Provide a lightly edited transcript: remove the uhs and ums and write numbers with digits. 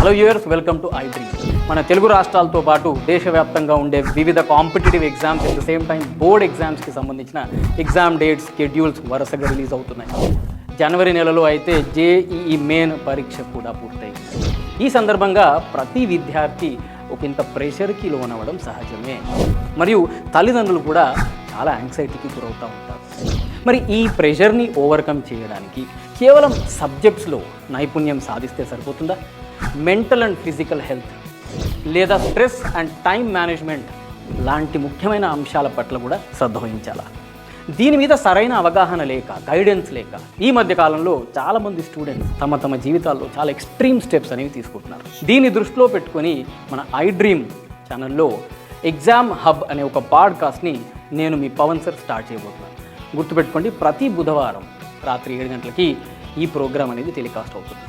Hello viewers, welcome to I dream. మన తెలుగు రాష్ట్రాలతో పాటు దేశవ్యాప్తంగా ఉండే వివిధ competitive exams at the same time board ఎగ్జామ్స్కి సంబంధించిన ఎగ్జామ్ డేట్స్, షెడ్యూల్స్ వరుసగా రిలీజ్ అవుతున్నాయి. జనవరి నెలలో అయితే జేఈఈ మెయిన్ పరీక్ష కూడా పూర్తయింది. ఈ సందర్భంగా ప్రతి విద్యార్థి ఒకంత ప్రెషర్కి లోనవ్వడం సహజమే. మరియు తల్లిదండ్రులు కూడా చాలా యాంగ్జైటీకి గురవుతూ ఉంటారు. మరి ఈ ప్రెషర్ని ఓవర్కమ్ చేయడానికి కేవలం సబ్జెక్ట్స్లో నైపుణ్యం సాధిస్తే సరిపోతుందా? మెంటల్ అండ్ ఫిజికల్ హెల్త్ లేదా స్ట్రెస్ అండ్ టైం మేనేజ్మెంట్ లాంటి ముఖ్యమైన అంశాల పట్ల కూడా శ్రద్ధ వహించాలా? దీని మీద సరైన అవగాహన లేక, గైడెన్స్ లేక ఈ మధ్య కాలంలో చాలామంది స్టూడెంట్స్ తమ జీవితాల్లో చాలా ఎక్స్ట్రీమ్ స్టెప్స్ అనేవి తీసుకుంటున్నారు. దీన్ని దృష్టిలో పెట్టుకొని మన ఐ డ్రీమ్ ఛానల్లో ఎగ్జామ్ హబ్ అనే ఒక పాడ్కాస్ట్ని నేను మీ పవన్ సార్ స్టార్ట్ చేయబోతున్నాను. గుర్తుపెట్టుకోండి, ప్రతి బుధవారం రాత్రి 7 గంటలకి ఈ ప్రోగ్రామ్ అనేది టెలికాస్ట్ అవుతుంది.